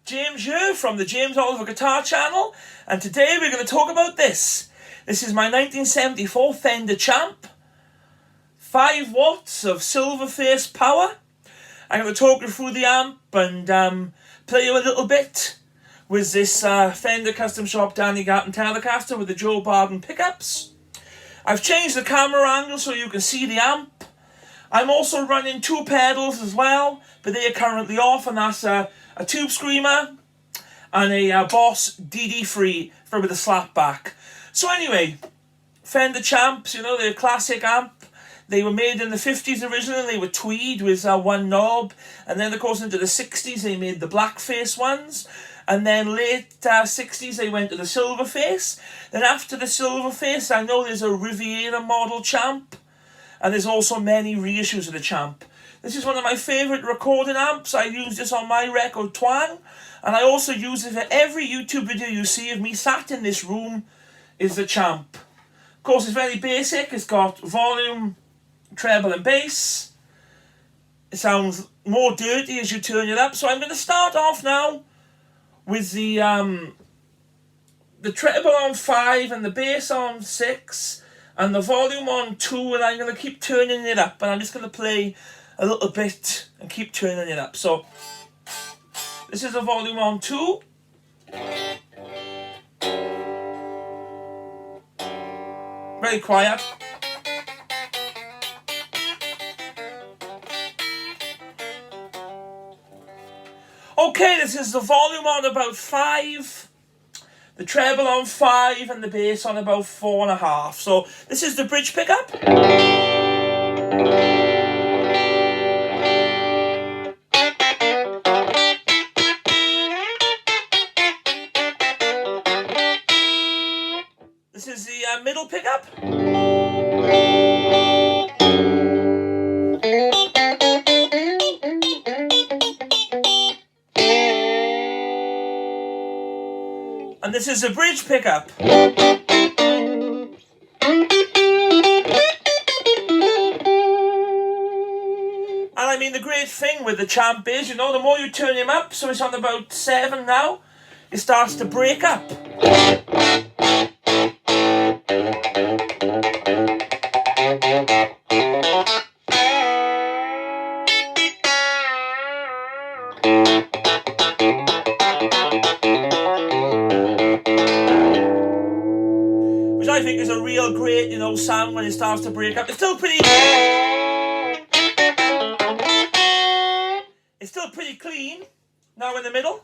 James here from the James Oliver Guitar Channel, and today we're going to talk about this. This is my 1974 Fender Champ, 5 watts of silver face power. I'm going to talk you through the amp and play you a little bit with this Fender Custom Shop Danny Gatton Telecaster with the Joe Barden pickups. I've changed the camera angle so you can see the amp. I'm also running 2 pedals as well, but they are currently off, and that's a Tube Screamer and a Boss DD3 with a slapback. So anyway, Fender Champs, you know, they're a classic amp. They were made in the 50s originally. They were tweed with one knob, and then of course into the 60s they made the blackface ones, and then late 60s they went to the silver face. Then after the silver face, I know there's a Riviera model Champ, and there's also many reissues of the Champ. This is one of my favourite recording amps. I use this on my record Twang, and I also use it for every YouTube video you see of me sat in this room is the Champ. Of course, it's very basic. It's got volume, treble and bass. It sounds more dirty as you turn it up. So I'm going to start off now with the treble on 5 and the bass on 6 and the volume on 2, and I'm going to keep turning it up, and I'm just going to play a little bit and keep turning it up. So this is the volume on 2. Very quiet. Okay, this is the volume on about 5, the treble on 5, and the bass on about 4.5. So this is the bridge pickup. This is the middle pickup. And this is a bridge pickup. And I mean, the great thing with the Champ is, you know, the more you turn him up, so it's on about 7 now, it starts to break up. Which I think is a real great, you know, sound when it starts to break up. It's still pretty clean now in the middle.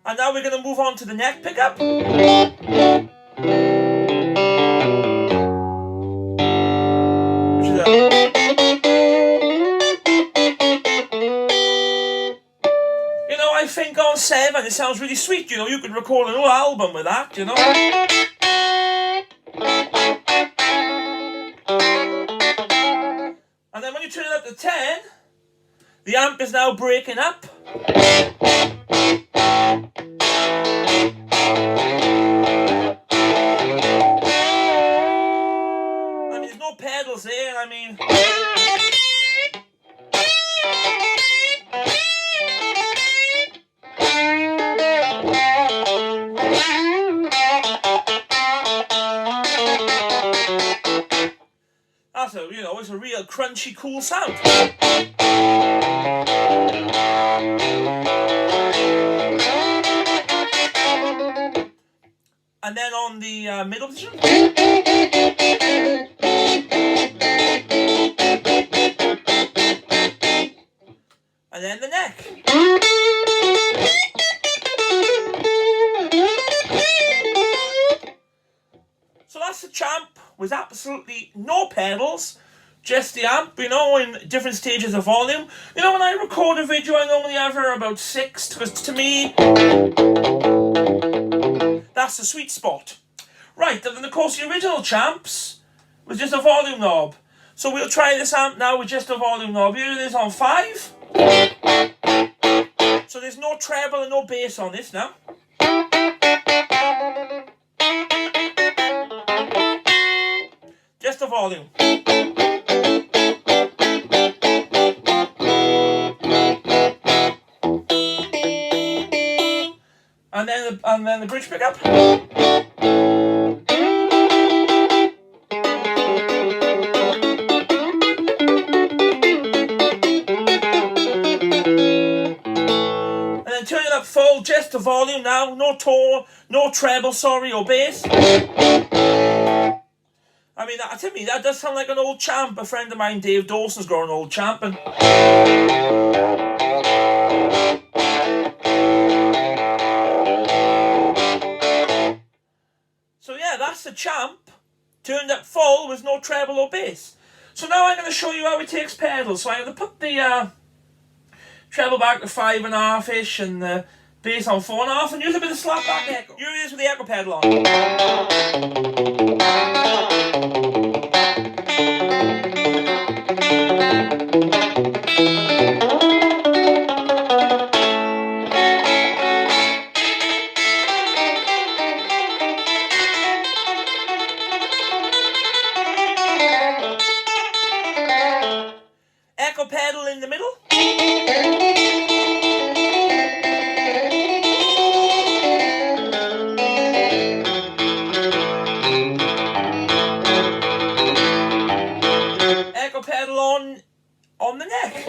And now we're going to move on to the neck pickup. You know, I think on 7 it sounds really sweet. You know, you could record an whole album with that, you know. And then when you turn it up to 10, the amp is now breaking up. I mean, there's no pedals there, I mean. That's a, you know, it's a real crunchy, cool sound. And then on the middle position. And then the neck. So that's the Champ with absolutely no pedals, just the amp, you know, in different stages of volume. You know, when I record a video, I normally have about 6, because to me, that's the sweet spot. Right, and then of course the original Champs was just a volume knob. So we'll try this amp now with just a volume knob. Here it is on 5. So there's no treble and no bass on this now. Just the volume. And then the bridge pickup. Turn it up full, just the volume now, no tone, no treble, sorry, or bass. I mean, to me, that does sound like an old champ. A friend of mine, Dave Dawson's got an old champ. And so yeah, that's the champ, turned up full with no treble or bass. So now I'm going to show you how it takes pedals. So I'm going to put the treble back to 5.5-ish and the bass on 4.5 and use a bit of slapback echo. Here it is with the echo pedal on. Echo pedal in the middle. Echo pedal on the neck.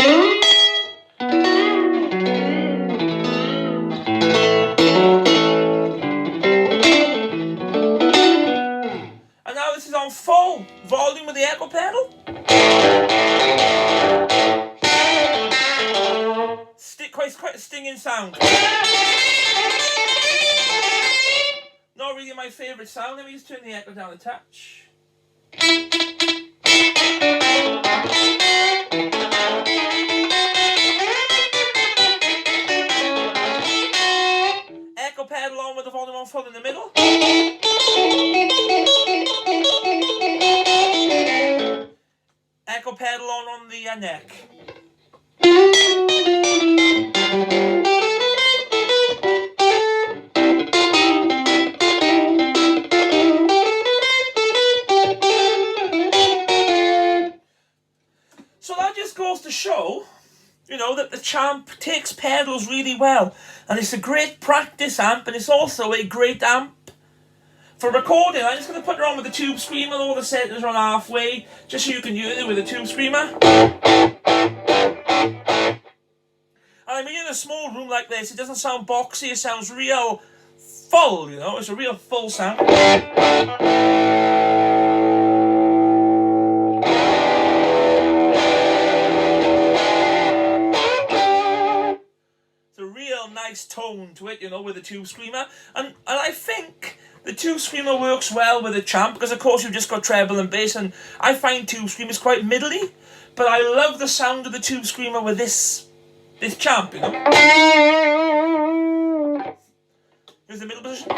And now this is on full volume with the echo pedal. Quite a stinging sound. Not really my favourite sound. Let me just turn the echo down a touch. Echo pedal on with the volume on full in the middle. Echo pedal on the neck. So that just goes to show, you know, that the champ takes pedals really well, and it's a great practice amp, and it's also a great amp for recording. I'm just going to put it on with the tube screamer. All the settings are on halfway, just so you can use it with a tube screamer. And I mean, in a small room like this, it doesn't sound boxy, it sounds real full, you know, it's a real full sound. It's a real nice tone to it, you know, with the tube screamer. And I think the tube screamer works well with the champ, because of course you've just got treble and bass, and I find tube screamers quite middly, but I love the sound of the tube screamer with this champ, you know. Here's the middle position.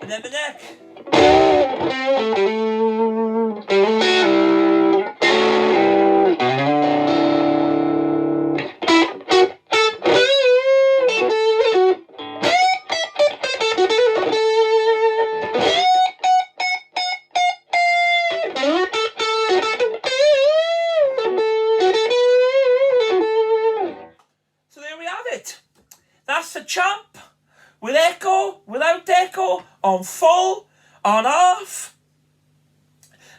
And then the neck. That's the champ, with echo, without echo, on full, on half.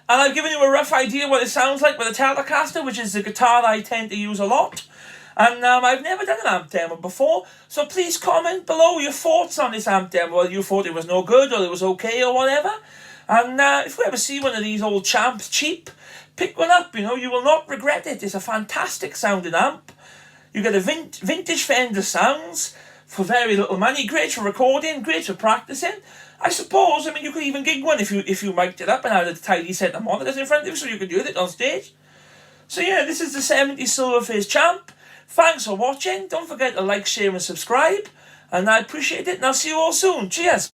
And I've given you a rough idea what it sounds like with a Telecaster, which is the guitar that I tend to use a lot. And I've never done an amp demo before, so please comment below your thoughts on this amp demo, whether you thought it was no good or it was okay or whatever. And if we ever see one of these old champs cheap, pick one up, you know, you will not regret it. It's a fantastic sounding amp. You get a vintage Fender sounds for very little money. Great for recording, great for practicing. I suppose, I mean, you could even gig one if you mic'd it up and had a tidy set of monitors in front of you, so you could use it on stage. So yeah, this is the 70s Silverface Champ. Thanks for watching. Don't forget to like, share and subscribe. and I appreciate it, and I'll see you all soon. Cheers.